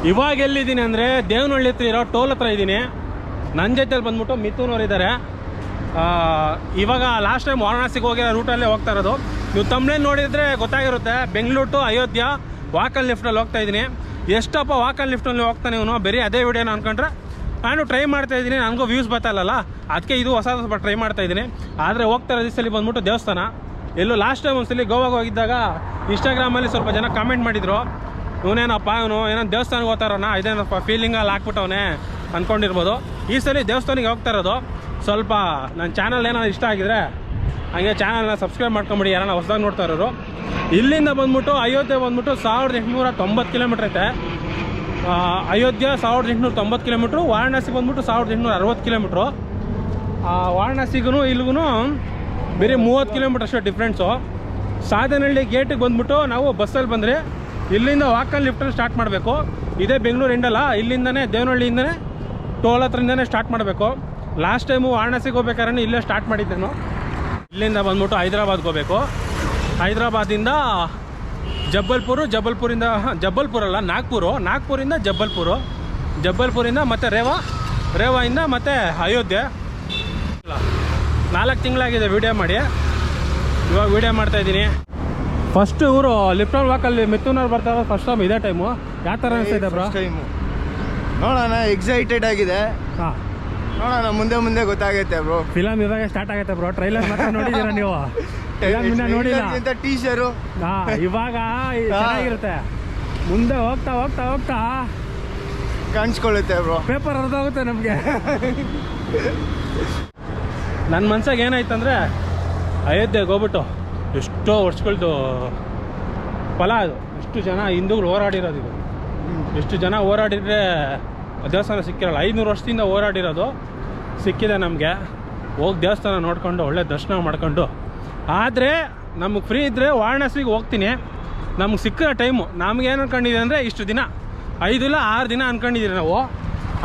ಇವಾಗ ಎಲ್ಲಿದ್ದೀನಿ ಅಂದರೆ ದೇವನಹಳ್ಳಿ ಹತ್ರ ಇರೋ ಟೋಲ್ ಹತ್ರ ಇದ್ದೀನಿ. ನನ್ನ ಜೊತೆಲಿ ಬಂದ್ಬಿಟ್ಟು ಮಿಥುನವ್ರು ಇದ್ದಾರೆ. ಇವಾಗ ಲಾಸ್ಟ್ ಟೈಮ್ ವಾರಣಾಸಿಗೆ ಹೋಗಿರೋ ರೂಟಲ್ಲೇ ಹೋಗ್ತಾ ಇರೋದು. ನೀವು ತಮ್ಮನೇನು ನೋಡಿದರೆ ಗೊತ್ತಾಗಿರುತ್ತೆ. ಬೆಂಗಳೂರು ಟು ಅಯೋಧ್ಯ ವಾಕಲ್ ಲಿಫ್ಟಲ್ಲಿ ಹೋಗ್ತಾ ಇದ್ದೀನಿ. ಎಷ್ಟಪ್ಪ ವಾಕಲ್ ಲಿಫ್ಟಲ್ಲಿ ಹೋಗ್ತಾನೆ ಇವನು, ಬರೀ ಅದೇ ವಿಡಿಯೋನ ಅಂದ್ಕೊಂಡ್ರೆ ನಾನು ಟ್ರೈ ಮಾಡ್ತಾಯಿದ್ದೀನಿ. ನನಗೂ ವ್ಯೂಸ್ ಬರ್ತಾಯಿಲ್ಲಲ್ಲ, ಅದಕ್ಕೆ ಇದು ಹೊಸ ಸ್ವಲ್ಪ ಟ್ರೈ ಮಾಡ್ತಾಯಿದ್ದೀನಿ. ಆದರೆ ಹೋಗ್ತಾ ಇರೋ ದಿವಸದಲ್ಲಿ ಬಂದ್ಬಿಟ್ಟು ದೇವಸ್ಥಾನ ಎಲ್ಲೂ ಲಾಸ್ಟ್ ಟೈಮ್ ಒಂದ್ಸಲಿ ಗೋವಾಗೆ ಹೋಗಿದ್ದಾಗ ಇನ್ಸ್ಟಾಗ್ರಾಮಲ್ಲಿ ಸ್ವಲ್ಪ ಜನ ಕಾಮೆಂಟ್ ಮಾಡಿದರು, ಇವನೇನಪ್ಪ ಇವನು ಏನೋ ದೇವಸ್ಥಾನಕ್ಕೆ ಹೋಗ್ತಾರೋಣ, ಇದೇನಪ್ಪ ಫೀಲಿಂಗಲ್ಲಿ ಹಾಕ್ಬಿಟ್ಟವನೇ ಅಂದ್ಕೊಂಡಿರ್ಬೋದು. ಈ ಸಲ ದೇವಸ್ಥಾನಕ್ಕೆ ಹೋಗ್ತಾ ಇರೋದು. ಸ್ವಲ್ಪ ನನ್ನ ಚಾನಲ್ ಏನಾದ್ರು ಇಷ್ಟ ಆಗಿದ್ರೆ ಹಾಗೆ ಚಾನಲ್ನ ಸಬ್ಸ್ಕ್ರೈಬ್ ಮಾಡ್ಕೊಂಬಿಡಿ ಯಾರನ್ನ ಹೊಸದಾಗಿ ನೋಡ್ತಾ ಇರೋರು. ಇಲ್ಲಿಂದ ಬಂದ್ಬಿಟ್ಟು ಅಯೋಧ್ಯೆ ಬಂದ್ಬಿಟ್ಟು 1890 ಕಿಲೋಮೀಟ್ರ್ ಐತೆ. ಅಯೋಧ್ಯ 1890 ಕಿಲೋಮೀಟ್ರು, ವಾರಣಾಸಿ ಬಂದ್ಬಿಟ್ಟು 1860 ಕಿಲೋಮೀಟ್ರು. ವಾರಣಾಸಿಗೂ ಇಲ್ಲಿಗೂ ಬೇರೆ 30 ಕಿಲೋಮೀಟ್ರ್ ಅಷ್ಟೇ ಡಿಫ್ರೆನ್ಸು. ಸಾಧನಹಳ್ಳಿ ಗೇಟಿಗೆ ಬಂದ್ಬಿಟ್ಟು ನಾವು ಬಸ್ಸಲ್ಲಿ ಬಂದರೆ ಇಲ್ಲಿಂದ ವಾಕಲ್ ಲಿಫ್ಟಲ್ಲಿ ಸ್ಟಾರ್ಟ್ ಮಾಡಬೇಕು. ಇದೇ ಬೆಂಗಳೂರು ಎಂಡಲ್ಲ, ಇಲ್ಲಿಂದನೇ ದೇವನಹಳ್ಳಿಯಿಂದನೇ ಟೋಲ್ ಹತ್ರದಿಂದನೇ ಸ್ಟಾರ್ಟ್ ಮಾಡಬೇಕು. ಲಾಸ್ಟ್ ಟೈಮು ವಾರಣಾಸಿಗೆ ಹೋಗ್ಬೇಕಾದ್ರೆ ಇಲ್ಲೇ ಸ್ಟಾರ್ಟ್ ಮಾಡಿದ್ದೇನು. ಇಲ್ಲಿಂದ ಬಂದ್ಬಿಟ್ಟು ಹೈದ್ರಾಬಾದ್ಗೆ ಹೋಗಬೇಕು. ಹೈದ್ರಾಬಾದಿಂದ ಜಬಲ್ಪುರಿಂದ ಜಬಲ್ಪುರ ಅಲ್ಲ ನಾಗ್ಪುರಿಂದ ಜಬಲ್ಪುರಿಂದ ಮತ್ತು ರೇವಾಯಿಂದ ಮತ್ತು ಅಯೋಧ್ಯೆ. 4 ತಿಂಗಳಾಗಿದೆ ವೀಡಿಯೋ ಮಾಡಿ. ಇವಾಗ ವೀಡಿಯೋ ಮಾಡ್ತಾಯಿದ್ದೀನಿ. ಫಸ್ಟ್ ಇವರು ಲಿಫ್ಟಲ್ ವಾಕಲ್ಲಿ ಮಿಥುನವ್ರು ಬರ್ತಾರೆ ಫಸ್ಟ್ ಟೈಮ್. ಇದೇ ಟೈಮು ಯಾವ ಥರ ಅನಿಸ್ತಿದೆ ಬ್ರೋ? ಟೈಮು ನೋಡೋಣ, ಎಕ್ಸೈಟೆಡ್ ಆಗಿದೆ. ಹಾಂ, ನೋಡೋಣ, ಮುಂದೆ ಗೊತ್ತಾಗುತ್ತೆ ಬ್ರೋ. ಫಿಲಮ್ ಇವಾಗ ಸ್ಟಾರ್ಟ್ ಆಗುತ್ತೆ ಬ್ರೋ. ಟ್ರೈಲರ್ ಮಾತ್ರ ನೋಡಿದ್ದೀರಾ ನೀವು? ನೋಡಿಲ್ಲ ಟೀಚರು. ಹಾಂ, ಇವಾಗ ಚೆನ್ನಾಗಿರುತ್ತೆ. ಮುಂದೆ ಹೋಗ್ತಾ ಕಾಣಿಸ್ಕೊಳ್ಳುತ್ತೆ ಬ್ರೋ. ಪೇಪರ್ ಅರ್ಧೋಗುತ್ತೆ ನಮಗೆ. ನನ್ನ ಮನ್ಸಾಗ ಏನಾಯ್ತಂದರೆ ಅಯೋಧ್ಯೆಗೆ ಹೋಗ್ಬಿಟ್ಟು ಎಷ್ಟೋ ವರ್ಷಗಳದ್ದು ಫಲ ಅದು. ಎಷ್ಟು ಜನ ಹಿಂದೂಗಳು ಹೋರಾಡಿರೋದು ಇದು. ಎಷ್ಟು ಜನ ಹೋರಾಡಿದ್ರೆ ದೇವಸ್ಥಾನ ಸಿಕ್ಕಿರಲ್ಲ. 500 ವರ್ಷದಿಂದ ಹೋರಾಡಿರೋದು ಸಿಕ್ಕಿದೆ ನಮಗೆ. ಹೋಗಿ ದೇವಸ್ಥಾನ ನೋಡ್ಕೊಂಡು ಒಳ್ಳೆ ದರ್ಶನ ಮಾಡ್ಕೊಂಡು, ಆದರೆ ನಮಗೆ ಫ್ರೀ ಇದ್ದರೆ ವಾರಣಾಸಿಗೆ ಹೋಗ್ತೀನಿ. ನಮ್ಗೆ ಸಿಕ್ಕಿರೋ ಟೈಮು ನಮಗೇನು ಅನ್ಕೊಂಡಿದ್ದೀವಿ ಅಂದರೆ ಇಷ್ಟು ದಿನ 5 ಇಲ್ಲ 6 ದಿನ ಅಂದ್ಕೊಂಡಿದ್ದೀರಿ ನಾವು.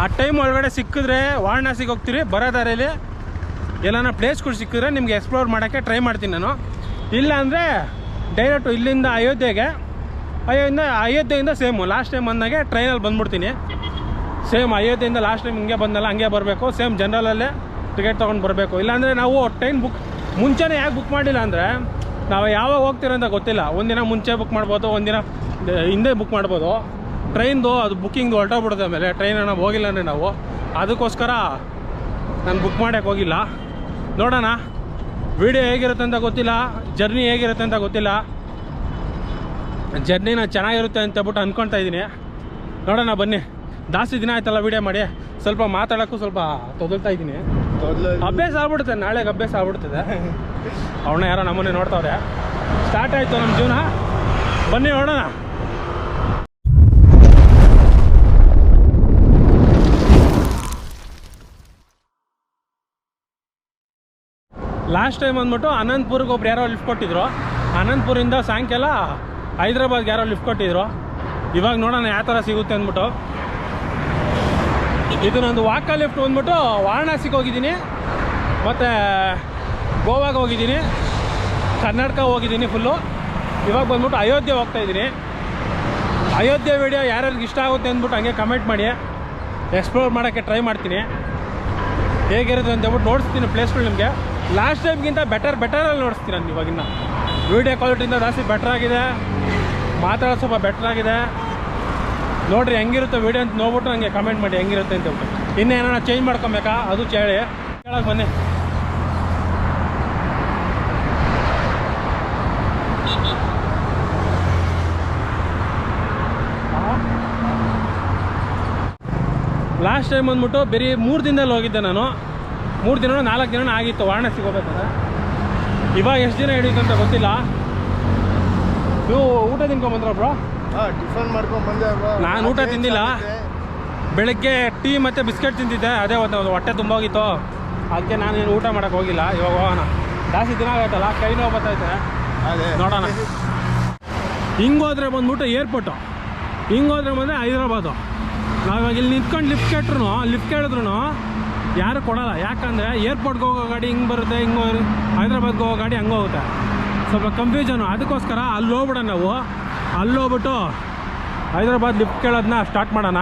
ಆ ಟೈಮ್ ಒಳಗಡೆ ಸಿಕ್ಕಿದ್ರೆ ವಾರಣಾಸಿಗೆ ಹೋಗ್ತೀರಿ. ಬರೋ ದಾರಿಯಲ್ಲಿ ಎಲ್ಲಾನ ಪ್ಲೇಸ್ಗಳು ಸಿಕ್ಕಿದ್ರೆ ನಿಮಗೆ ಎಕ್ಸ್ಪ್ಲೋರ್ ಮಾಡೋಕ್ಕೆ ಟ್ರೈ ಮಾಡ್ತೀನಿ ನಾನು. ಇಲ್ಲ ಅಂದರೆ ಡೈರೆಕ್ಟು ಇಲ್ಲಿಂದ ಅಯೋಧ್ಯೆಯಿಂದ ಸೇಮು ಲಾಸ್ಟ್ ಟೈಮ್ ಬಂದಾಗೆ ಟ್ರೈನಲ್ಲಿ ಬಂದ್ಬಿಡ್ತೀನಿ. ಸೇಮ್ ಅಯೋಧ್ಯೆಯಿಂದ ಲಾಸ್ಟ್ ಟೈಮ್ ಹಿಂಗೆ ಬಂದಲ್ಲ ಹಂಗೆ ಬರಬೇಕು. ಸೇಮ್ ಜನರಲ್ಲೇ ಟಿಕೆಟ್ ತೊಗೊಂಡು ಬರಬೇಕು. ಇಲ್ಲಾಂದರೆ ನಾವು ಟ್ರೈನ್ ಮುಂಚೆನೇ ಯಾಕೆ ಬುಕ್ ಮಾಡಿಲ್ಲ ಅಂದರೆ ನಾವು ಯಾವಾಗ ಹೋಗ್ತೀರ ಅಂತ ಗೊತ್ತಿಲ್ಲ. ಒಂದಿನ ಮುಂಚೆ ಬುಕ್ ಮಾಡ್ಬೋದು, ಒಂದಿನ ಹಿಂದೆ ಬುಕ್ ಮಾಡ್ಬೋದು. ಟ್ರೈನ್ದು ಅದು ಬುಕ್ಕಿಂಗ್ದು ಹೊರಟೋಗ್ಬಿಡುತ್ತೆ. ಆಮೇಲೆ ಟ್ರೈನನ್ನು ಹೋಗಿಲ್ಲ ಅಂದರೆ ನಾವು ಅದಕ್ಕೋಸ್ಕರ ನಾನು ಬುಕ್ ಮಾಡೋಕ್ಕೆ ಹೋಗಿಲ್ಲ. ನೋಡೋಣ ವಿಡಿಯೋ ಹೇಗಿರುತ್ತೆ ಅಂತ ಗೊತ್ತಿಲ್ಲ, ಜರ್ನಿ ಹೇಗಿರುತ್ತೆ ಅಂತ ಗೊತ್ತಿಲ್ಲ. ಜರ್ನಿನ ಚೆನ್ನಾಗಿರುತ್ತೆ ಅಂತ ಬಿಟ್ಟು ಅಂದ್ಕೊಳ್ತಾ ಇದ್ದೀನಿ. ನೋಡೋಣ ಬನ್ನಿ. ಜಾಸ್ತಿ ದಿನ ಆಯ್ತಲ್ಲ ವೀಡಿಯೋ ಮಾಡಿ, ಸ್ವಲ್ಪ ಮಾತಾಡೋಕ್ಕೂ ಸ್ವಲ್ಪ ತೊದಲ್ತಾ ಇದ್ದೀನಿ. ಅಭ್ಯಾಸ ಆಗ್ಬಿಡುತ್ತೆ, ನಾಳೆಗೆ ಅಭ್ಯಾಸ ಆಗ್ಬಿಡ್ತದೆ. ಅವನ್ನ ಯಾರೋ ನಮ್ಮನ್ನೇ ನೋಡ್ತಾವ್ರೆ. ಸ್ಟಾರ್ಟ್ ಆಯಿತು ನಮ್ಮ ಜೀವನ. ಬನ್ನಿ ನೋಡೋಣ. ಲಾಸ್ಟ್ ಟೈಮ್ ಅಂದ್ಬಿಟ್ಟು ಅನಂತಪುರ್ಗೆ ಒಬ್ರು ಯಾರೋ ಲಿಫ್ಟ್ ಕೊಟ್ಟಿದ್ರು. ಅನಂತಪುರಿಂದ ಸಾಯಂಕಾಲ ಹೈದ್ರಾಬಾದ್ಗೆ ಯಾರೋ ಲಿಫ್ಟ್ ಕೊಟ್ಟಿದ್ರು. ಇವಾಗ ನೋಡೋಣ ಯಾವ ಥರ ಸಿಗುತ್ತೆ ಅಂದ್ಬಿಟ್ಟು. ಇದು ನಂದು ವಾಕಲ್ ಲಿಫ್ಟ್ ಬಂದ್ಬಿಟ್ಟು ವಾರಣಾಸಿಗೆ ಹೋಗಿದ್ದೀನಿ, ಮತ್ತು ಗೋವಾಗೆ ಹೋಗಿದ್ದೀನಿ, ಕರ್ನಾಟಕ ಹೋಗಿದ್ದೀನಿ ಫುಲ್ಲು. ಇವಾಗ ಬಂದ್ಬಿಟ್ಟು ಅಯೋಧ್ಯೆ ಹೋಗ್ತಾಯಿದ್ದೀನಿ. ಅಯೋಧ್ಯೆ ವಿಡಿಯೋ ಯಾರ್ಯಾರಿಗೆ ಇಷ್ಟ ಆಗುತ್ತೆ ಅಂದ್ಬಿಟ್ಟು ಹಂಗೆ ಕಮೆಂಟ್ ಮಾಡಿ, ಎಕ್ಸ್ಪ್ಲೋರ್ ಮಾಡೋಕ್ಕೆ ಟ್ರೈ ಮಾಡ್ತೀನಿ. ಹೇಗಿರುತ್ತೆ ಅಂತ ಹೇಳ್ಬಿಟ್ಟು ನೋಡಿಸ್ತೀನಿ ಪ್ಲೇಸ್ಗಳು ನಿಮಗೆ. ಲಾಸ್ಟ್ ಟೈಮ್ಗಿಂತ ಬೆಟರಲ್ಲಿ ನೋಡಿಸ್ತೀನಿ ನಾನು. ಇವಾಗಿನ ವೀಡಿಯೋ ಕ್ವಾಲಿಟಿಯಿಂದ ಜಾಸ್ತಿ ಬೆಟ್ರಾಗಿದೆ, ಮಾತಾಡೋದು ಸ್ವಲ್ಪ ಬೆಟ್ರಾಗಿದೆ. ನೋಡಿರಿ ಹೆಂಗಿರುತ್ತೆ ವೀಡಿಯೋ ಅಂತ ನೋಡ್ಬಿಟ್ಟು ನನಗೆ ಕಮೆಂಟ್ ಮಾಡಿ ಹೆಂಗಿರುತ್ತೆ ಅಂತ ಹೇಳ್ಬಿಟ್ಟು. ಇನ್ನೇನಾರ ಚೇಂಜ್ ಮಾಡ್ಕೊಬೇಕಾ ಅದು ಕೇಳಕ್ಕೆ ಬನ್ನಿ. ಲಾಸ್ಟ್ ಟೈಮ್ ಬಂದ್ಬಿಟ್ಟು ಬರೀ 3 ದಿನದಲ್ಲಿ ಹೋಗಿದ್ದೆ ನಾನು. 3 ದಿನ 4 ದಿನ ಆಗಿತ್ತು ವಾರಣಾಸಿಗೆ ಹೋಗ್ಬೇಕಾದ್ರೆ. ಇವಾಗ ಎಷ್ಟು ದಿನ ಹಿಡಿಯುತ್ತೆ ಅಂತ ಗೊತ್ತಿಲ್ಲ. ನೀವು ಊಟ ತಿನ್ಕೊಂಬಂದ್ರ ಬ್ರೋ? ಟಿಫನ್ ಮಾಡ್ಕೊಂಡ್ಬಂದೆ ಬ್ರೋ. ನಾನು ಊಟ ತಿಂದಿಲ್ಲ. ಬೆಳಗ್ಗೆ ಟೀ ಮತ್ತು ಬಿಸ್ಕೆಟ್ ತಿಂತಿದ್ದೆ, ಅದೇ ಒಂದು ಹೊಟ್ಟೆ ತುಂಬೋಗಿತ್ತು. ಅದಕ್ಕೆ ನಾನೇನು ಊಟ ಮಾಡೋಕ್ಕೆ ಹೋಗಿಲ್ಲ. ಇವಾಗ ಹೋಗೋಣ, ಜಾಸ್ತಿ ದಿನ ಆಗತ್ತಲ್ಲ, ಕೈ ನೋವು ಬರ್ತೈತೆ. ನೋಡೋಣ. ಹಿಂಗೋದ್ರೆ ಬಂದ್ಬಿಟ್ಟು ಏರ್ಪೋರ್ಟು, ಹಿಂಗೋದ್ರೆ ಬಂದರೆ ಹೈದ್ರಾಬಾದು. ನಾವಿವಾಗ ಇಲ್ಲಿ ನಿಂತ್ಕೊಂಡು ಲಿಫ್ಟ್ ಕೇಳಿದ್ರು ಯಾರು ಕೊಡೋಲ್ಲ. ಯಾಕಂದರೆ ಏರ್ಪೋರ್ಟ್ಗೆ ಹೋಗೋ ಗಾಡಿ ಹಿಂಗೆ ಬರುತ್ತೆ, ಹೈದ್ರಾಬಾದ್ಗೆ ಹೋಗೋ ಗಾಡಿ ಹಂಗೆ ಹೋಗುತ್ತೆ. ಸ್ವಲ್ಪ ಕನ್ಫ್ಯೂಷನು. ಅದಕ್ಕೋಸ್ಕರ ಅಲ್ಲಿ ಹೋಗ್ಬಿಡೋಣ ನಾವು. ಅಲ್ಲಿ ಹೋಗ್ಬಿಟ್ಟು ಹೈದ್ರಾಬಾದ್ ಲಿಫ್ಟ್ ಕೇಳೋದನ್ನ ಸ್ಟಾರ್ಟ್ ಮಾಡೋಣ.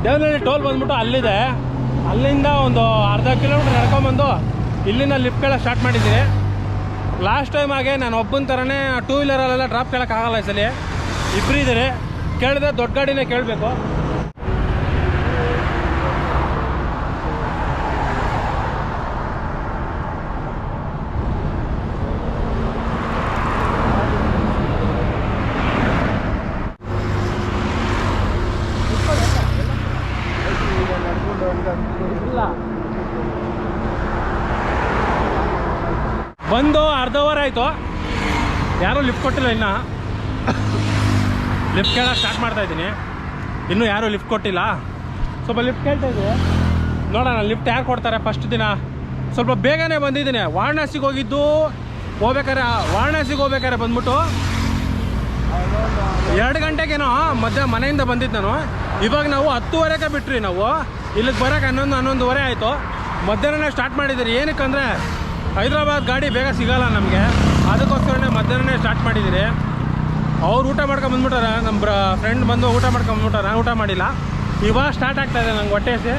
ದೇವನಹಳ್ಳಿ ಟೋಲ್ ಬಂದ್ಬಿಟ್ಟು ಅಲ್ಲಿದೆ. ಅಲ್ಲಿಂದ ಒಂದು ಅರ್ಧ ಕಿಲೋಮೀಟ್ರ್ ನಡ್ಕೊಂಬಂದು ಇಲ್ಲಿಂದ ಲಿಫ್ಟ್ ಕೇಳೋಕೆ ಸ್ಟಾರ್ಟ್ ಮಾಡಿದ್ದೀನಿ. ಲಾಸ್ಟ್ ಟೈಮ್ ಹಾಗೆ ನಾನು ಒಬ್ಬನ ಥರನೇ ಟೂ ವೀಲರಲ್ಲೆಲ್ಲ ಡ್ರಾಪ್ ಕೇಳೋಕ್ಕಾಗಲ್ಲ. ಈ ಸಲ ಇಬ್ಬರು ಇದ್ದಾರೆ, ಕೇಳಿದ್ರೆ ದೊಡ್ಡ ಗಾಡಿನೇ ಕೇಳಬೇಕು. ಬಂದು ಅರ್ಧ ಅವರ್ ಆಯಿತು, ಯಾರೂ ಲಿಫ್ಟ್ ಕೊಟ್ಟಿಲ್ಲ. ಇನ್ನು ಲಿಫ್ಟ್ ಕೇಳೋಕೆ ಸ್ಟಾರ್ಟ್ ಮಾಡ್ತಾ ಇದ್ದೀನಿ. ಇನ್ನೂ ಯಾರೂ ಲಿಫ್ಟ್ ಕೊಟ್ಟಿಲ್ಲ. ಸ್ವಲ್ಪ ಲಿಫ್ಟ್ ಕೇಳ್ತಾ ಇದ್ದೀನಿ, ನೋಡೋಣ ಲಿಫ್ಟ್ ಯಾರು ಕೊಡ್ತಾರೆ. ಫಸ್ಟ್ ದಿನ ಸ್ವಲ್ಪ ಬೇಗನೆ ಬಂದಿದ್ದೀನಿ. ವಾರಣಾಸಿಗೆ ಹೋಗ್ಬೇಕಾರೆ ವಾರಣಾಸಿಗೆ ಬಂದ್ಬಿಟ್ಟು 2 ಗಂಟೆಗೇನೋ ಮನೆಯಿಂದ ಬಂದಿದ್ದು ನಾನು. ಇವಾಗ ನಾವು 10:30ಕ್ಕೆ ಬಿಟ್ರಿ. ನಾವು ಇಲ್ಲಿಗೆ ಬರೋಕೆ 11:30 ಆಯಿತು. ಮಧ್ಯಾಹ್ನನೇ ಸ್ಟಾರ್ಟ್ ಮಾಡಿದ್ದೀರಿ. ಏನಕ್ಕಂದರೆ ಹೈದ್ರಾಬಾದ್ ಗಾಡಿ ಬೇಗ ಸಿಗೋಲ್ಲ ನಮಗೆ, ಅದಕ್ಕೋಸ್ಕರನೇ ಮಧ್ಯಾಹ್ನನೇ ಸ್ಟಾರ್ಟ್ ಮಾಡಿದ್ದೀರಿ. ಅವ್ರು ಊಟ ಮಾಡ್ಕೊಂಡು ಬಂದ್ಬಿಟ್ಟಾರೆ, ನಮ್ಮ ಫ್ರೆಂಡ್ ಬಂದು ಊಟ ಮಾಡ್ಕೊಂಡು ಬಂದ್ಬಿಟ್ಟಾರೆ. ನಾನು ಊಟ ಮಾಡಿಲ್ಲ. ಇವಾಗ ಸ್ಟಾರ್ಟ್ ಆಗ್ತಾಯಿದೆ ನಂಗೆ ಹೊಟ್ಟೆ ಹಸಿ.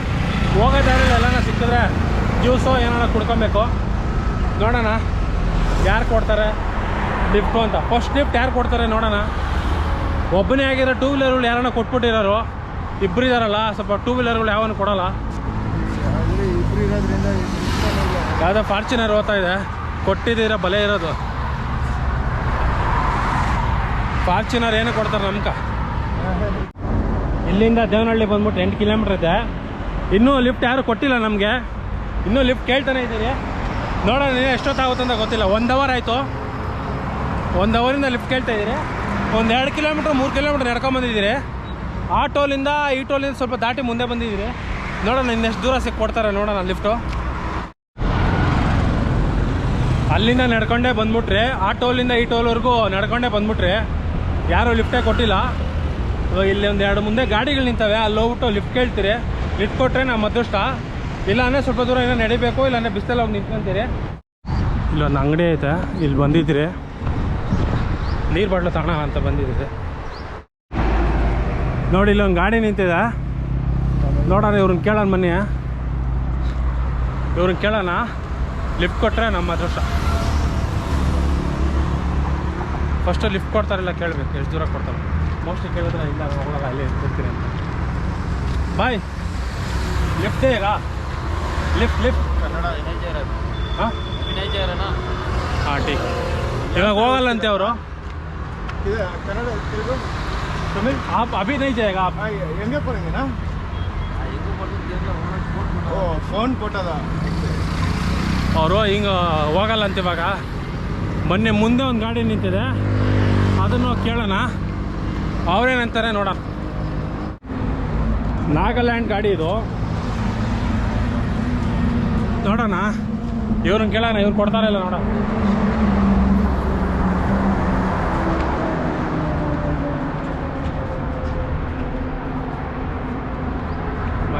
ಹೋಗೋ ದಾರಿಯಲ್ಲಿ ಎಲ್ಲನ ಸಿಕ್ಕಿದ್ರೆ ಜ್ಯೂಸು ಏನಾರ ಕುಡ್ಕೊಬೇಕು. ನೋಡೋಣ ಯಾರು ಕೊಡ್ತಾರೆ ಲಿಫ್ಟು ಅಂತ. ಫಸ್ಟ್ ಲಿಫ್ಟ್ ಯಾರು ಕೊಡ್ತಾರೆ ನೋಡೋಣ. ಒಬ್ಬನೇ ಆಗಿರೋ ಟೂ ವೀಲರ್ಗಳು ಯಾರನ್ನ ಕೊಟ್ಬಿಟ್ಟಿರೋರು. ಇಬ್ಬರು ಇದ್ದಾರಲ್ಲ, ಸ್ವಲ್ಪ ಟೂ ವೀಲರ್ಗಳು ಯಾವನು ಕೊಡೋಲ್ಲ. ಇಬ್ರು ಇರೋದ್ರಿಂದ ಯಾವುದೋ ಫಾರ್ಚುನರ್ ಓದ್ತಾ ಇದೆ, ಕೊಟ್ಟಿದ್ದೀರ ಬಲೆ ಇರೋದು. ಫಾರ್ಚುನರ್ ಏನು ಕೊಡ್ತಾರೆ ನಮ್ಕ. ಇಲ್ಲಿಂದ ದೇವನಹಳ್ಳಿ ಬಂದ್ಬಿಟ್ಟು 8 ಕಿಲೋಮೀಟ್ರ್ ಇದೆ. ಇನ್ನೂ ಲಿಫ್ಟ್ ಯಾರು ಕೊಟ್ಟಿಲ್ಲ ನಮಗೆ. ಇನ್ನೂ ಲಿಫ್ಟ್ ಕೇಳ್ತಾನೆ ಇದ್ದೀರಿ. ನೋಡೋಣ ಎಷ್ಟೊತ್ತಾಗುತ್ತೆ ಅಂತ ಗೊತ್ತಿಲ್ಲ. 1 ಅವರ್ ಆಯಿತು. 1 ಅವರಿಂದ ಲಿಫ್ಟ್ ಕೇಳ್ತಾ ಇದ್ದೀರಿ. ಒಂದು 2 ಕಿಲೋಮೀಟ್ರ್ 3 ಕಿಲೋಮೀಟ್ರ್ ನಡ್ಕೊಂಬಂದಿದ್ದೀರಿ. ಆ ಟೋಲಿಂದ ಈ ಟೋಲಿಂದ ಸ್ವಲ್ಪ ದಾಟಿ ಮುಂದೆ ಬಂದಿದ್ದೀರಿ. ನೋಡೋಣ ಇನ್ನೆಷ್ಟು ದೂರ ಕೊಡ್ತಾರೆ ನೋಡೋಣ ಲಿಫ್ಟು. ಅಲ್ಲಿಂದ ನಡ್ಕೊಂಡೇ ಬಂದ್ಬಿಟ್ರೆ, ಆ ಟೋಲಿಂದ ಈ ಟೋಲ್ವರೆಗೂ ನಡ್ಕೊಂಡೇ ಬಂದ್ಬಿಟ್ರೆ ಯಾರೂ ಲಿಫ್ಟೇ ಕೊಟ್ಟಿಲ್ಲ. ಇಲ್ಲಿ ಒಂದು 2 ಮುಂದೆ ಗಾಡಿಗಳು ನಿಂತವೆ, ಅಲ್ಲಿ ಹೋಗ್ಬಿಟ್ಟು ಲಿಫ್ಟ್ ಕೇಳ್ತೀರಿ. ಲಿಫ್ಟ್ ಕೊಟ್ಟರೆ ನಮ್ಮ ಅದೃಷ್ಟ. ಇಲ್ಲಾಂದರೆ ಸ್ವಲ್ಪ ದೂರ ಏನೋ ನಡಿಬೇಕು, ಇಲ್ಲಾಂದರೆ ಬಿಸಿಲಲ್ಲಿ ಹೋಗಿ ನಿಂತ್ಕೊಂತೀರಿ. ಇಲ್ಲೊಂದು ಅಂಗಡಿ ಐತೆ, ಇಲ್ಲಿ ಬಂದಿದ್ದೀರಿ. ನೀರು ಬಾಟ್ಲು ತಗೋಣ ಅಂತ ಬಂದಿದ್ದೀರಿ. ನೋಡಿ ಇಲ್ಲೊಂದು ಗಾಡಿ ನಿಂತಿದೆ. ನೋಡೋಣ ಇವ್ರನ್ನ ಕೇಳೋಣ, ಬನ್ನಿ ಇವ್ರನ್ನ ಕೇಳೋಣ. ಲಿಫ್ಟ್ ಕೊಟ್ಟರೆ ನಮ್ಮ ಅದೃಷ್ಟ. ಫಸ್ಟು ಲಿಫ್ಟ್ ಕೊಡ್ತಾರಿಲ್ಲ ಕೇಳಬೇಕು, ಎಷ್ಟು ದೂರ ಕೊಡ್ತಾರೆ. ಮೋಸ್ಟ್ಲಿ ಕೇಳಿದ್ರೆ ಇಲ್ಲ ಹೋಗಲ್ಲ, ಅಲ್ಲೇ ಕೊಡ್ತೀನಿ ಅಂತ. ಬಾಯ್ ಲಿಫ್ಟ್ ಈಗ ಲಿಫ್ಟ್ ಕನ್ನಡ ಹಾಂ ಟೀಕ್. ಇವಾಗ ಹೋಗಲ್ಲಂತೆ ಅವರು. ಕನ್ನಡ ತೆಲುಗು तमिल आप अभी नहीं जाएगा आप ಹೆಂಗೆ ಪರಂಗೆ ನಾ ಓ ಫೋನ್ ಕೊಟ್ಟದ ಅವರು ಹಿಂಗೆ ಹೋಗಲ್ಲ ಅಂತ. ಇವಾಗ ಮೊನ್ನೆ ಮುಂದೆ ಒಂದು ಗಾಡಿ ನಿಂತಿದೆ, ಅದನ್ನು ಕೇಳೋಣ ಅವ್ರೇನಂತಾರೆ ನೋಡೋಣ. ನಾಗಾಲ್ಯಾಂಡ್ ಗಾಡಿ ಇದು, ನೋಡೋಣ ಇವ್ರನ್ನ ಕೇಳೋಣ. ಇವ್ರು ಕೊಡ್ತಾರ ಇಲ್ಲ ನೋಡೋಣ.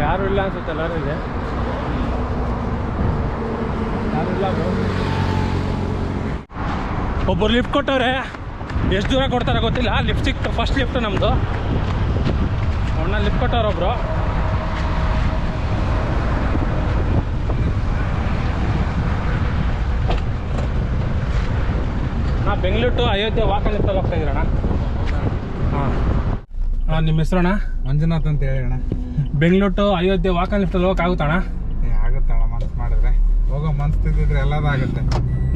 ಯಾರು ಇಲ್ಲ ಅನ್ಸುತ್ತೆ, ಎಲ್ಲರೂ ಇದೆ. ಯಾರಿಲ್ಲ. ಒಬ್ಬರು ಲಿಫ್ಟ್ ಕೊಟ್ಟವ್ರೆ, ಎಷ್ಟು ದೂರ ಕೊಡ್ತಾರೆ ಗೊತ್ತಿಲ್ಲ. ಲಿಫ್ಟ್ ಸಿಕ್ತು, ಫಸ್ಟ್ ಲಿಫ್ಟ್ ನಮ್ಮದು. ಅವನ್ನ ಲಿಫ್ಟ್ ಕೊಟ್ಟವ್ರು ಒಬ್ಬರು. ಹಾಂ, ಬೆಂಗಳೂರು ಟು ಅಯೋಧ್ಯೆ ವಾಕಲ್ ಲಿಫ್ಟಲ್ಲಿ ಹೋಗ್ತಾ ಇದ್ದೀರಣ್ಣ. ಹಾಂ, ನಿಮ್ಮ ಹೆಸರಣ್ಣ? ಮಂಜುನಾಥ್ ಅಂತ ಹೇಳಿ ಅಣ್ಣ. ಬೆಂಗಳೂರು ಟು ಅಯೋಧ್ಯೆ ವಾಕಲ್ ಲಿಫ್ಟಲ್ಲಿ ಹೋಗಕ್ಕೆ ಆಗುತ್ತಣ್ಣ? ಆಗುತ್ತಣ್ಣ, ಮನ್ಸು ಮಾಡಿದ್ರೆ. ಹೋಗೋ ಮನ್ಸು ತಿದ್ದಿದ್ರೆ ಎಲ್ಲದೂ ಆಗುತ್ತೆ.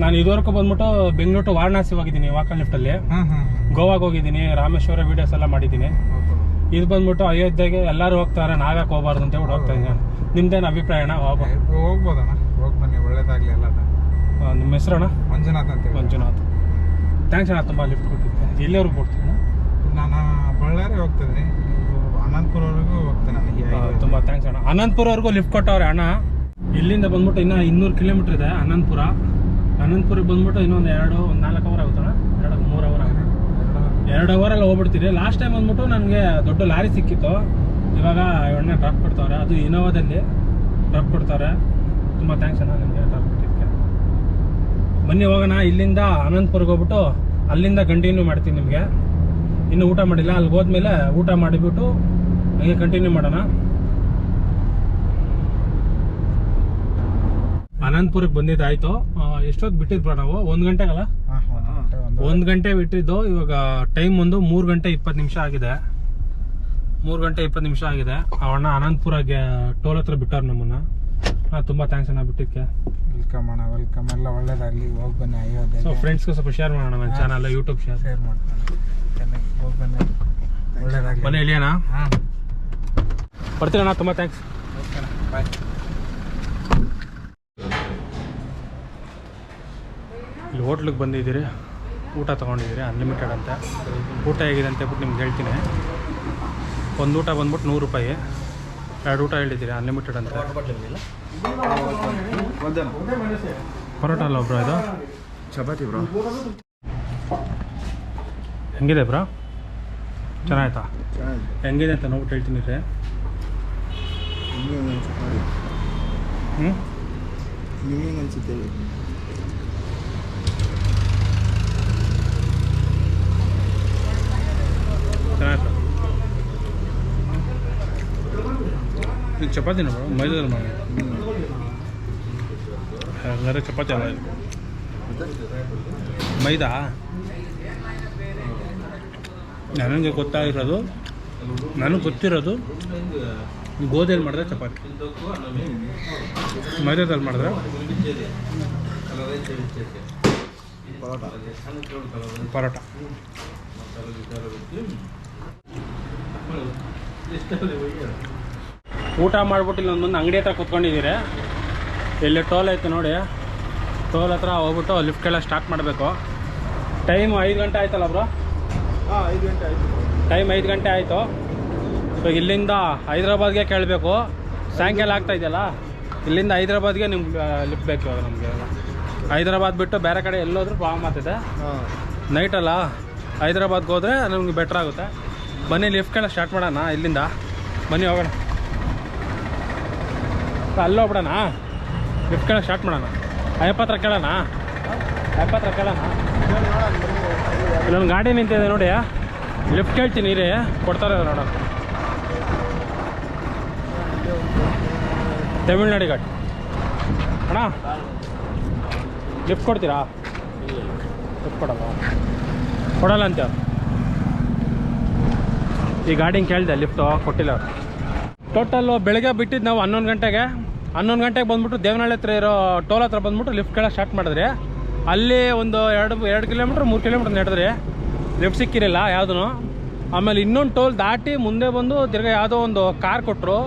ನಾನು ಇದುವರೆಗೂ ಬಂದ್ಬಿಟ್ಟು ಬೆಂಗಳೂರು ಟು ವಾರಣಾಸಿ ಹೋಗಿದ್ದೀನಿ ವಾಕಲ್ ಲಿಫ್ಟಲ್ಲಿ. ಗೋವಾಗೆ ಹೋಗಿದ್ದೀನಿ, ರಾಮೇಶ್ವರ ವೀಡಿಯೋಸ್ ಎಲ್ಲ ಮಾಡಿದ್ದೀನಿ. ಇದು ಬಂದ್ಬಿಟ್ಟು ಅಯೋಧ್ಯೆಗೆ ಎಲ್ಲರೂ ಹೋಗ್ತಾರೆ, ನಾವ್ಯಾಕೆ ಹೋಗ್ಬಾರ್ದು ಅಂತ ಹೇಳ್ಬಿಟ್ಟು ಹೋಗ್ತಾ ಇದ್ದೀನಿ. ನಿಮ್ದೇನು ಅಭಿಪ್ರಾಯ ಅಣ್ಣ? ಹೋಗ್ಬೋದಣ್ಣ, ಹೋಗಿ ಬನ್ನಿ, ಒಳ್ಳೇದಾಗಲಿ ಎಲ್ಲದ. ನಿಮ್ಮ ಹೆಸರಣ್ಣ? ಮಂಜುನಾಥ್ ಅಂತ. ಮಂಜುನಾಥ್, ಥ್ಯಾಂಕ್ಸ್ ಅಣ್ಣ, ತುಂಬ ಲಿಫ್ಟ್ ಕೊಟ್ಟಿದ್ದೆ. ಇಲ್ಲಿವರೆಗೂ ಕೊಡ್ತೀನಿ. ನಾನು ಬಳ್ಳಾರಿ ಹೋಗ್ತಿದ್ದೀನಿ, ಅನಂತಪುರವರೆಗೂ ಹೋಗ್ತೇನೆ. ತುಂಬ ಥ್ಯಾಂಕ್ಸ್ ಅಣ್ಣ. ಅನಂತಪುರವರೆಗೂ ಲಿಫ್ಟ್ ಕೊಟ್ಟವ್ರೆ ಅಣ್ಣ. ಇಲ್ಲಿಂದ ಬಂದ್ಬಿಟ್ಟು ಇನ್ನೂ 200 ಕಿಲೋಮೀಟ್ರ್ ಇದೆ ಅನಂತಪುರಕ್ಕೆ ಬಂದ್ಬಿಟ್ಟು ಇನ್ನೊಂದು 4 ಅವರ್ ಆಗುತ್ತಣ್ಣ. 3 ಅವರ್ 2 ಅವರಲ್ಲಿ ಹೋಗ್ಬಿಡ್ತೀರಿ. ಲಾಸ್ಟ್ ಟೈಮ್ ಬಂದ್ಬಿಟ್ಟು ನನಗೆ ದೊಡ್ಡ ಲಾರಿ ಸಿಕ್ಕಿತ್ತು. ಇವಾಗ ಇವನ್ನ ಡ್ರಾಪ್ ಕೊಡ್ತಾವ್ರೆ, ಅದು ಇನೋವಾದಲ್ಲಿ ಡ್ರಾಪ್ ಕೊಡ್ತಾರೆ. ತುಂಬ ಥ್ಯಾಂಕ್ಸ್ ಅಣ್ಣ ನಿಮಗೆ ಡ್ರಾಪ್ ಕೊಟ್ಟಿದ್ದಕ್ಕೆ. ಬನ್ನಿ ಹೋಗೋಣ. ಇಲ್ಲಿಂದ ಅನಂತಪುರ್ಗೆ ಹೋಗ್ಬಿಟ್ಟು ಅಲ್ಲಿಂದ ಕಂಟಿನ್ಯೂ ಮಾಡ್ತೀನಿ. ನಿಮಗೆ ಇನ್ನೂ ಊಟ ಮಾಡಿಲ್ಲ, ಅಲ್ಲಿಗೆ ಹೋದ್ಮೇಲೆ ಊಟ ಮಾಡಿಬಿಟ್ಟು ಹಂಗೆ ಕಂಟಿನ್ಯೂ ಮಾಡೋಣ. ಅನಂತಪುರಕ್ಕೆ ಬಂದಿದ್ದಾಯ್ತು. ಎಷ್ಟೊತ್ತು ಬಿಟ್ಟಿದ್ವಿ ನಾವು? 1 ಗಂಟೆಗಲ್ಲ? 1 ಗಂಟೆ ಬಿಟ್ಟಿದ್ದು. ಇವಾಗ ಟೈಮ್ ಒಂದು 3 ಗಂಟೆ 20 ನಿಮಿಷ ಆಗಿದೆ. 3 ಗಂಟೆ 20 ನಿಮಿಷ ಆಗಿದೆ. ಅವಣ್ಣ ಅನಂತಪುರಗೆ ಟೋಲ್ ಹತ್ರ ಬಿಟ್ಟವ್ರು ನಮ್ಮನ್ನ. ತುಂಬ ಥ್ಯಾಂಕ್ಸ್ ಅಣ್ಣ ಬಿಟ್ಟಿದ್ದಕ್ಕೆ. ವೆಲ್ಕಮ್ ಅಣ್ಣ, ವೆಲ್ಕಮ್. ಎಲ್ಲ ಒಳ್ಳೇದಾಗಲಿ, ಹೋಗಿ ಬನ್ನಿ. ಅಯೋಧ್ಯೆ. ಸೊ ಫ್ರೆಂಡ್ಸ್ಗೆ ಸ್ವಲ್ಪ ಶೇರ್ ಮಾಡೋಣ, ನನ್ನ ಚಾನಲ್ ಯೂಟ್ಯೂಬ್ ಶೇರ್ ಮಾಡ್ತಾನೆ. ಚೆನ್ನಾಗಿ ಹೋಗಿ ಬನ್ನಿ, ಒಳ್ಳೇದಾಗಲಿ. ಬನ್ನಿ ಇಳಿಯೋಣ. ಹಾಂ, ಬರ್ತೀರಣ್ಣ. ತುಂಬ ಥ್ಯಾಂಕ್ಸ್. ಓಕೆ ಅಣ್ಣ, ಬಾಯ್. ಇಲ್ಲಿ ಹೋಟ್ಲಿಗೆ ಬಂದಿದ್ದೀರಿ, ಊಟ ತೊಗೊಂಡಿದ್ದೀರಿ ಅನ್ಲಿಮಿಟೆಡ್ ಅಂತ. ಊಟ ಹೇಗಿದೆ ಅಂತ ಹೇಳ್ಬಿಟ್ಟು ನಿಮ್ಗೆ ಹೇಳ್ತೀನಿ. ಒಂದು ಊಟ ಬಂದ್ಬಿಟ್ಟು 100 ರೂಪಾಯಿ, 2 ಊಟ ಹೇಳಿದ್ದೀರಿ ಅನ್ಲಿಮಿಟೆಡ್ ಅಂತ. ಪರೋಟ ಅಲ್ಲ ಬ್ರೋ ಇದು? ಚಪಾತಿ ಬ್ರೋ. ಹೆಂಗಿದೆ ಬ್ರೋ? ಚೆನ್ನಾಯ್ತಾ? ಚೆನ್ನಾಗಿದೆ. ಹೆಂಗಿದೆ ಅಂತ ನೋಡ್ಬಿಟ್ಟು ಹೇಳ್ತೀನಿ ರೀ. ನಿಮಗೆ ಅನಿಸುತ್ತೆ? ಚೆನ್ನಾಯ್ತು. ಇದು ಚಪಾತಿನ ಬ್ರೋ? ಮೈದಾದಲ್ಲಿ ಮಾಡಿ ಹಂಗಾರೆ ಚಪಾತಿ ಅಲ್ಲ ಇದು, ಮೈದಾ. ನನಗೆ ಗೊತ್ತಿರೋದು ಗೋಧಿಯಲ್ಲಿ ಮಾಡಿದ್ರೆ ಚಪಾತಿ, ಮೈದಾದಲ್ಲಿ ಮಾಡಿದ್ರೆ ಪರೋಟ. ಊಟ ಮಾಡ್ಬಿಟ್ಟು ಇಲ್ಲಿ ಒಂದು ಅಂಗಡಿ ಹತ್ರ ಕೂತ್ಕೊಂಡಿದ್ದೀರಿ. ಇಲ್ಲಿ ಟೋಲ್ ಐತೆ ನೋಡಿ, ಟೋಲ್ ಹತ್ರ ಹೋಗ್ಬಿಟ್ಟು ಲಿಫ್ಟ್ಗೆಲ್ಲ ಸ್ಟಾರ್ಟ್ ಮಾಡಬೇಕು. ಟೈಮ್ 5 ಗಂಟೆ ಆಯ್ತಲ್ಲ ಬ್ರೋ? ಹಾಂ, 5 ಗಂಟೆ ಆಯಿತು. ಟೈಮ್ 5 ಗಂಟೆ ಆಯಿತು. ಸೊ ಇಲ್ಲಿಂದ ಹೈದ್ರಾಬಾದ್ಗೆ ಕೇಳಬೇಕು. ಸಾಯಂಕಾಲ ಆಗ್ತಾ ಇದೆಯಲ್ಲ, ಇಲ್ಲಿಂದ ಹೈದ್ರಾಬಾದ್ಗೆ ನಿಮ್ಗೆ ಲಿಫ್ಟ್ ಬೇಕು. ಇವಾಗ ನಮಗೆ ಹೈದ್ರಾಬಾದ್ ಬಿಟ್ಟು ಬೇರೆ ಕಡೆ ಎಲ್ಲೋದ್ರೂ ಪ್ರಾಬ್ಲಮ್ ಆಗ್ತಿದೆ. ಹಾಂ, ನೈಟಲ್ಲ ಹೈದ್ರಾಬಾದ್ಗೆ ಹೋದರೆ ನಮ್ಗೆ ಬೆಟ್ರ್ ಆಗುತ್ತೆ. ಬನ್ನಿ ಲಿಫ್ಟ್ಗೆಲ್ಲ ಸ್ಟಾರ್ಟ್ ಮಾಡೋಣ. ಇಲ್ಲಿಂದ ಬನ್ನಿ ಹೋಗೋಣ. ಅಲ್ಲಿ ಹೋಗ್ಬಿಡೋಣ, ಲಿಫ್ಟ್ಗೆಲ್ಲ ಸ್ಟಾರ್ಟ್ ಮಾಡೋಣ. ಅಯ್ಯಪ್ಪ ಹತ್ರ ಕೇಳೋಣ. ಇಲ್ಲೊಂದು ಗಾಡಿ ನಿಂತಿದೆ ನೋಡಿ, ಲಿಫ್ಟ್ ಕೇಳ್ತೀನಿ ರೀ, ಕೊಡ್ತಾರೆ ನೋಡೋಣ. ತಮಿಳ್ನಾಡು ಘಾಟ್ ಅಣ್ಣ, ಲಿಫ್ಟ್ ಕೊಡ್ತೀರಾ? ಲಿಫ್ಟ್ ಕೊಡಲ್ಲ ಅಂತ ಈ ಗಾಡಿನ ಕೇಳಿದೆ, ಲಿಫ್ಟು ಕೊಟ್ಟಿಲ್ಲ. ಟೋಟಲ್ಲು ಬೆಳಗ್ಗೆ ಬಿಟ್ಟಿದ್ದು ನಾವು 11 ಗಂಟೆಗೆ. 11 ಗಂಟೆಗೆ ಬಂದ್ಬಿಟ್ಟು ದೇವನಹಳ್ಳಿ ಹತ್ರ ಇರೋ ಟೋಲ್ ಹತ್ರ ಬಂದ್ಬಿಟ್ಟು ಲಿಫ್ಟ್ ಕೇಳೋ ಸ್ಟಾರ್ಟ್ ಮಾಡಿದ್ರಿ. ಅಲ್ಲಿ ಒಂದು 2 ಕಿಲೋಮೀಟ್ರ್ 3 ಕಿಲೋಮೀಟ್ರ್ ನಡೆದ್ರಿ, ಲಿಫ್ಟ್ ಸಿಕ್ಕಿರಲಿಲ್ಲ ಯಾವುದೂ. ಆಮೇಲೆ ಇನ್ನೊಂದು ಟೋಲ್ ದಾಟಿ ಮುಂದೆ ಬಂದು ತಿರ್ಗಿ ಯಾವುದೋ ಒಂದು ಕಾರ್ ಕೊಟ್ಟರು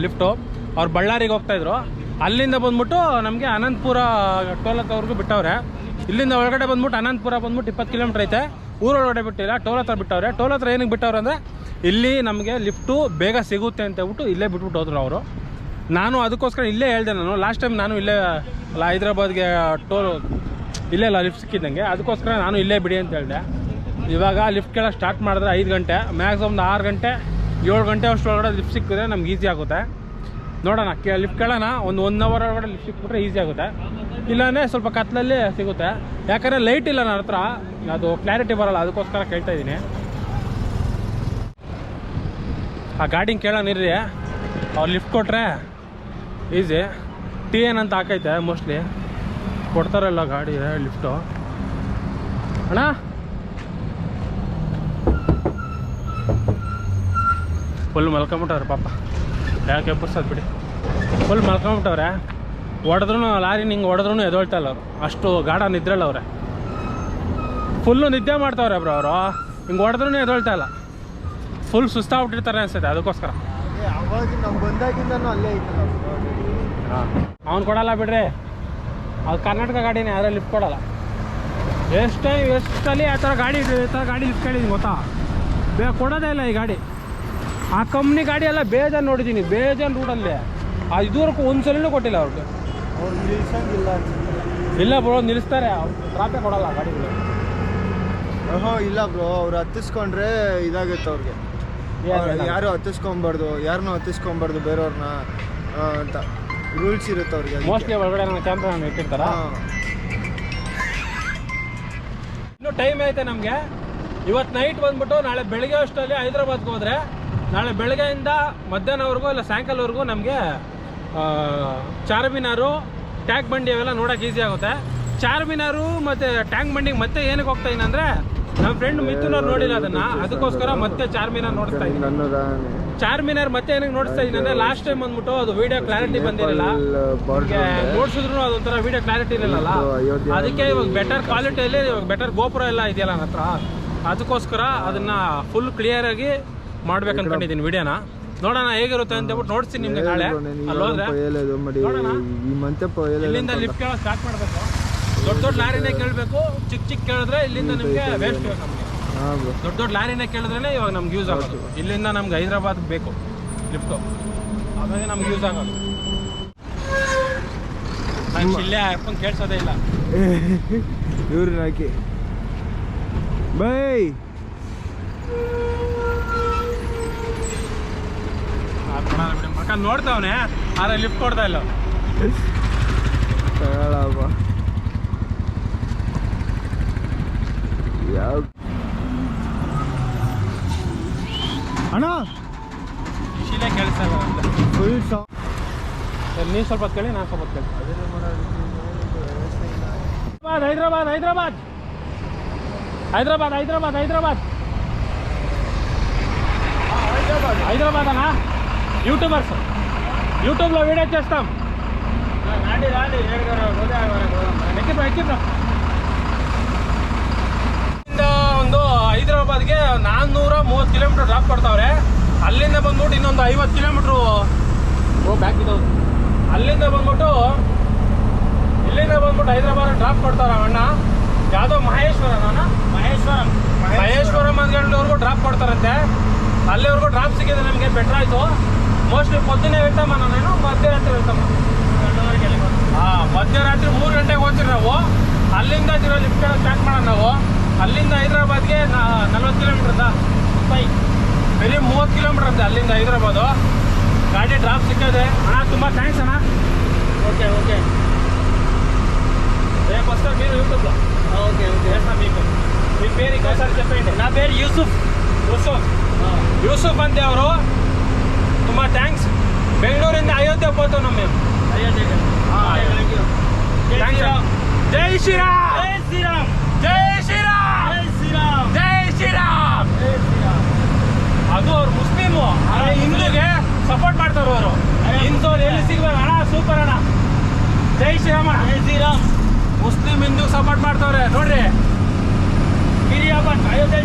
ಲಿಫ್ಟು. ಅವ್ರು ಬಳ್ಳಾರಿಗೆ ಹೋಗ್ತಾಯಿದ್ರು. ಅಲ್ಲಿಂದ ಬಂದ್ಬಿಟ್ಟು ನಮಗೆ ಅನಂತಪುರ ಟೋಲ್ ಹತ್ರವರೆಗೂ ಬಿಟ್ಟವ್ರೆ. ಇಲ್ಲಿಂದ ಒಳಗಡೆ ಬಂದ್ಬಿಟ್ಟು ಅನಂತಪುರ ಬಂದ್ಬಿಟ್ಟು 20 ಕಿಲೋಮೀಟ್ರ್ ಐತೆ. ಊರೊಳಗಡೆ ಬಿಟ್ಟಿಲ್ಲ, ಟೋಲ್ ಹತ್ರ ಬಿಟ್ಟವ್ರೆ. ಟೋಲ್ ಹತ್ರ ಏನಕ್ಕೆ ಬಿಟ್ಟವ್ರೆ ಅಂದರೆ ಇಲ್ಲಿ ನಮಗೆ ಲಿಫ್ಟು ಬೇಗ ಸಿಗುತ್ತೆ ಅಂತ ಹೇಳ್ಬಿಟ್ಟು ಇಲ್ಲೇ ಬಿಟ್ಬಿಟ್ಟು ಹೋದ್ರು ಅವರು. ನಾನು ಅದಕ್ಕೋಸ್ಕರ ಇಲ್ಲೇ ಹೇಳಿದೆ. ನಾನು ಲಾಸ್ಟ್ ಟೈಮ್ ನಾನು ಇಲ್ಲೇ ಅಲ್ಲ ಹೈದ್ರಾಬಾದ್ಗೆ ಟೋಲ್ ಇಲ್ಲೇ ಅಲ್ಲ ಲಿಫ್ಟ್ ಸಿಕ್ಕಿದ್ದಂಗೆ, ಅದಕ್ಕೋಸ್ಕರ ನಾನು ಇಲ್ಲೇ ಬಿಡಿ ಅಂತ ಹೇಳಿದೆ. ಇವಾಗ ಲಿಫ್ಟ್ ಕೇಳೋ ಸ್ಟಾರ್ಟ್ ಮಾಡಿದ್ರೆ 5 ಗಂಟೆ, ಮ್ಯಾಕ್ಸಿಮಮ್ 6 ಗಂಟೆ 7 ಗಂಟೆ ಅಷ್ಟೊಳಗಡೆ ಲಿಫ್ಟ್ ಸಿಕ್ಕಿದ್ರೆ ನಮ್ಗೆ ಈಸಿ ಆಗುತ್ತೆ. ನೋಡೋಣ, ಲಿಫ್ಟ್ ಕೇಳೋಣ. ಒಂದು 1 ಅವರ್ ಒಳಗಡೆ ಲಿಫ್ಟ್ ಸಿಕ್ಬಿಟ್ರೆ ಈಸಿ ಆಗುತ್ತೆ. ಇಲ್ಲಾಂದರೆ ಸ್ವಲ್ಪ ಕತ್ಲಲ್ಲಿ ಸಿಗುತ್ತೆ. ಯಾಕಂದರೆ ಲೈಟ್ ಇಲ್ಲ ನನ್ನ ಹತ್ರ, ಅದು ಕ್ಲಾರಿಟಿ ಬರೋಲ್ಲ, ಅದಕ್ಕೋಸ್ಕರ ಕೇಳ್ತಾ ಇದ್ದೀನಿ. ಆ ಗಾಡಿನ ಕೇಳೋಣ ಇರ್ರಿ, ಅವ್ರು ಲಿಫ್ಟ್ ಕೊಟ್ಟರೆ ಈಸಿ. TN ಅಂತ ಹಾಕೈತೆ, ಮೋಸ್ಟ್ಲಿ ಕೊಡ್ತಾರಲ್ಲ ಗಾಡಿ ಲಿಫ್ಟು. ಅಣ್ಣ ಫುಲ್ ಮಲ್ಕೊಂಬಿಟ್ಟವ್ರೆ ಪಾಪ, ಯಾಕೆ ಎಬ್ಬರ್ಸೋದು ಬಿಡಿ. ಫುಲ್ ಮಲ್ಕೊಂಬಿಟ್ಟವ್ರೆ. ಹೊಡೆದ್ರೂ ಲಾರಿ ಹಿಂಗೆ ಹೊಡೆದ್ರೂ ಎದೊಳ್ತಾ ಇಲ್ಲ ಅವರು, ಅಷ್ಟು ಗಾಢ ನಿದ್ರೆಲ್ಲ ಅವ್ರೆ. ಫುಲ್ಲು ನಿದ್ದೆ ಮಾಡ್ತಾವ್ರೆ ಬ್ರೋ ಅವರು, ಹಿಂಗೆ ಹೊಡೆದ್ರೂ ಎದೊಳ್ತಾ ಇಲ್ಲ. ಫುಲ್ ಸುಸ್ತಾಗ್ಬಿಟ್ಟಿರ್ತಾರೆ ಅನ್ಸುತ್ತೆ, ಅದಕ್ಕೋಸ್ಕರ. ಅವಾಗ ನಾವು ಬಂದಾಗಿಂದನೂ ಅಲ್ಲೇ ಐತಲ್ಲ. ಹಾಂ, ಅವ್ನು ಕೊಡಲ್ಲ ಬಿಡ್ರಿ, ಅದು ಕರ್ನಾಟಕ ಗಾಡಿನೇ, ಯಾರು ಲಿಫ್ಟ್ ಕೊಡಲ್ಲ. ಎಷ್ಟಲ್ಲಿ ಆ ಥರ ಗಾಡಿ ಲಿಫ್ಟ್ ಕೇಳಿದ್ದೀನಿ ಗೊತ್ತಾ, ಕೊಡೋದೇ ಇಲ್ಲ ಈ ಗಾಡಿ. ಆ ಕಂಪ್ನಿ ಗಾಡಿ ಎಲ್ಲ ಬೇಜಾನ್ ನೋಡಿದ್ದೀನಿ, ಬೇಜಾನ್ ರೂಟಲ್ಲಿ. ಅದು ಇದುವರೆಗೂ ಒಂದು ಸಲನೂ ಕೊಟ್ಟಿಲ್ಲ ಅವ್ರಿಗೆ. ಅವ್ರು ನಿಲ್ಸಂಗಿಲ್ಲ. ಇಲ್ಲ ಬ್ರೋ, ನಿಲ್ಲಿಸ್ತಾರೆ, ಟ್ರಾಫಿಕ್ ಕೊಡಲ್ಲ ಗಾಡಿಗಳು. ಓಹೋ ಇಲ್ಲ ಬ್ರೋ ಅವ್ರು ಹತ್ತಿಸ್ಕೊಂಡ್ರೆ ಇದಾಗುತ್ತೆ ಅವ್ರಿಗೆ. ಯಾರು ಹತ್ತಿಸ್ಕೊಬಾರ್ದು, ಯಾರನ್ನೂ ಹತ್ತಿಸ್ಕೊಬಾರ್ದು ಬೇರೆಯವ್ರನ್ನ ಅಂತ ರೂಲ್ಸ್ ಇರುತ್ತೆ ಅವ್ರಿಗೆ. ಮೋಸ್ಟ್ಲಿ ಒಳಗಡೆ ನನ್ನ ಕ್ಯಾಮ್ರಾ ಇಟ್ಟಿರ್ತಾರ. ಇನ್ನು ಟೈಮ್ ಐತೆ ನಮಗೆ. ಇವತ್ತು ನೈಟ್ ಬಂದ್ಬಿಟ್ಟು ನಾಳೆ ಬೆಳಗ್ಗೆ ಅಷ್ಟರಲ್ಲಿ ಹೈದ್ರಾಬಾದ್ಗೆ ಹೋದರೆ ನಾಳೆ ಬೆಳಗ್ಗೆಯಿಂದ ಮಧ್ಯಾಹ್ನವರೆಗೂ ಇಲ್ಲ ಸಾಯಂಕಾಲವರೆಗೂ ನಮಗೆ ಚಾರ್ಮಿನಾರು ಟ್ಯಾಂಕ್ ಬಂಡಿ ಅವೆಲ್ಲ ನೋಡೋಕೆ ಈಸಿ ಆಗುತ್ತೆ. ಚಾರ್ಮಿನಾರು ಮತ್ತು ಟ್ಯಾಂಕ್ ಬಂಡಿಗೆ ಮತ್ತೆ ಏನಕ್ಕೆ ಹೋಗ್ತಾ ಇದ್ದೀನಿ ಅಂದರೆ ನಮ್ಮ ಫ್ರೆಂಡ್ ಮಿಥುನವ್ರು ನೋಡಿಲ್ಲ ಅದನ್ನು, ಅದಕ್ಕೋಸ್ಕರ ಮತ್ತೆ ಚಾರ್ಮಿನಾರ್ ನೋಡಿಸ್ತಾ ಇದ್ದೀನಿ. ಚಾರ್ಮಿನಾರ್ ಮತ್ತೆ ಏನಕ್ಕೆ ನೋಡಿಸ್ತಾ ಇದ್ದೀನಿ ಅಂದರೆ ಲಾಸ್ಟ್ ಟೈಮ್ ಬಂದ್ಬಿಟ್ಟು ಅದು ವಿಡಿಯೋ ಕ್ಲಾರಿಟಿ ಬಂದಿರಲಿಲ್ಲ, ನೋಡ್ಸಿದ್ರು ಅದೊಂಥರ ವಿಡಿಯೋ ಕ್ಲಾರಿಟಿ ಇರಲಿಲ್ಲ. ಅದಕ್ಕೆ ಇವಾಗ ಬೆಟರ್ ಕ್ವಾಲಿಟಿಯಲ್ಲಿ ಇವಾಗ ಬೆಟರ್ ಗೋಪುರ ಎಲ್ಲ ಇದೆಯಲ್ಲ ನನ್ನ ಹತ್ರ, ಅದಕ್ಕೋಸ್ಕರ ಅದನ್ನು ಫುಲ್ ಕ್ಲಿಯರಾಗಿ ಮಾಡ್ಬೇಕು ಅನ್ಕೊಂಡಿದ್ದೀನಿ ವಿಡಿಯೋನ. ನೋಡೋಣ ಹೇಗಿರುತ್ತೆ ಅಂತ ಹೇಳ್ಬಿಟ್ಟು ನೋಡ್ತೀನಿ ನಿಮ್ಗೆ ನಾಳೆ. ಅಲ್ಲಿ ಹೋದ್ರೆ ಇಲ್ಲಿಂದ ಲಿಫ್ಟ್ ಕೇಳೋಕೆ ಸ್ಟಾರ್ಟ್ ಮಾಡಬೇಕು. ದೊಡ್ಡ ದೊಡ್ಡ ಲಾರಿನೇ ಕೇಳಬೇಕು, ಚಿಕ್ಕ ಚಿಕ್ಕ ಕೇಳಿದ್ರೆ ಇಲ್ಲಿಂದ ನಿಮಗೆ ವೇಸ್ಟ್ ಬೇಕು ನಮಗೆ. ದೊಡ್ಡ ದೊಡ್ಡ ಲಾರಿನೇ ಕೇಳಿದ್ರೆ ಇವಾಗ ನಮ್ಗೆ ಯೂಸ್ ಆಗೋದು. ಇಲ್ಲಿಂದ ನಮ್ಗೆ ಹೈದ್ರಾಬಾದ್ ಬೇಕು ಲಿಫ್ಟು, ಅವಾಗ ನಮ್ಗೆ ಯೂಸ್ ಆಗೋದು. ನಂಗೆ ಇಲ್ಲೇ ಹಾಕೊಂಡು ಕೇಳಿಸೋದೇ ಇಲ್ಲ. ಇವ್ರನ್ನ ಹಾಕಿ ಬೈ ಮಕ್ಕ ನೋಡ್ತಾವನೆ ಆದ್ರೆ ಲಿಫ್ಟ್ ಕೊಡ್ತಾ ಇಲ್ಲ. ಯಾವ ಅಣ್ಣ ಶಿಲೆ ಕೇಳಿಸಲ್ಲ ಅಂತ ಫುಲ್ ನೀವು ಸ್ವಲ್ಪ ಹೊತ್ತು ಕೇಳಿ, ನಾನು ಸ್ವಲ್ಪ ಹೊತ್ತು ಕೇಳಿ. ಹೈದ್ರಾಬಾದ್ ಹೈದ್ರಾಬಾದ್ ಹೈದ್ರಾಬಾದ್ ಹೈದ್ರಾಬಾದ್ ಹೈದ್ರಾಬಾದ್ హైదరాబాద్ అన్నా యూట్యూబర్స్ యూట్యూబ్లో వీడియో చేస్తాం. ಒಂದು ಹೈದ್ರಾಬಾದ್ಗೆ 430 ಕಿಲೋಮೀಟರ್ ಡ್ರಾಪ್ ಕೊಡ್ತಾವ್ರೆ. ಅಲ್ಲಿಂದ ಬಂದ್ಬಿಟ್ಟು ಇನ್ನೊಂದು 50 ಕಿಲೋಮೀಟ್ರು ಬ್ಯಾಕ್ ಇದ್ದವು. ಅಲ್ಲಿಂದ ಬಂದ್ಬಿಟ್ಟು ಇಲ್ಲಿಂದ ಬಂದ್ಬಿಟ್ಟು ಹೈದ್ರಾಬಾದ್ ಡ್ರಾಪ್ ಕೊಡ್ತಾರ ಅಣ್ಣ. ಯಾವುದೋ ಮಹೇಶ್ವರನ ಮಹೇಶ್ವರಂ ಅಂದ್ಗಳವರೆಗೂ ಡ್ರಾಪ್ ಕೊಡ್ತಾರಂತೆ. ಅಲ್ಲಿವರೆಗೂ ಡ್ರಾಪ್ ಸಿಕ್ಕಿದೆ ನಮಗೆ, ಬೆಟ್ರ್ ಆಯಿತು. ಮೋಸ್ಟ್ಲಿ పొద్దున్నే వెళ్తామా నేను, ಮಧ್ಯರಾತ್ರಿ వెళ్తామా? ಮಧ್ಯರಾತ್ರಿ 3 ಗಂಟೆಗೆ ಹೋಗ್ತೀವಿ ನಾವು. ಅಲ್ಲಿಂದ ಲಿಫ್ಟ್ ಸ್ಟಾರ್ಟ್ ಮಾಡೋಣ ನಾವು. ಅಲ್ಲಿಂದ ಹೈದ್ರಾಬಾದ್ಗೆ 40 ಕಿಲೋಮೀಟರ್ ಬರೀ 30 ಕಿಲೋಮೀಟರ್ ಅಂತೆ ಅಲ್ಲಿಂದ ಹೈದ್ರಾಬಾದು. ಗಾಡಿ ಡ್ರಾಪ್ ಸಿಕ್ಕಿದೆ ಅಣ್ಣ, ತುಂಬ ಥ್ಯಾಂಕ್ಸ್ అన్న. ఓకే ఓకే రేపు వస్తారు మీరు యూట్యూబ్లో. ఓకే ఓకే చేస్తాం మీకు. మీ పేరు ఇంకోసారి చెప్పండి. నా పేరు యూసుఫ్. ಯೂಸುಫ್ ಅಂತೆ ಅವರು. ತುಂಬ ಥ್ಯಾಂಕ್ಸ್. ಬೆಂಗಳೂರಿಂದ ಅಯೋಧ್ಯೆ ಹೋಗ್ತಾವ್ ನಾವು మేము. ಜೈ ಶ್ರೀರಾಮ್ ಜೈ ಶ್ರೀರಾಮ್ ಜೈ ಶ್ರೀರಾಮ್ ಜೈ ಶ್ರೀರಾಮ್ ಜೈ ಶ್ರೀರಾಮ್. ಅದು ಅವ್ರು ಮುಸ್ಲಿಮು, ಹಿಂದೂಗೆ ಸಪೋರ್ಟ್ ಮಾಡ್ತಾರೆ ಅವರು. ಹಿಂದೂರು ಎಲ್ಲಿ ಸಿಗ್ಬೇಕು ಅಣ್ಣ, ಸೂಪರ್ ಅಣ್ಣ. ಜೈ ಶ್ರೀರಾಮ್ ಜೈ ಶ್ರೀರಾಮ್. ಮುಸ್ಲಿಂ ಹಿಂದೂ ಸಪೋರ್ಟ್ ಮಾಡ್ತಾವ್ರೆ ನೋಡ್ರಿ. ಗಿರಿಯಾ ಭಟ್ ಅಯೋಧ್ಯೆ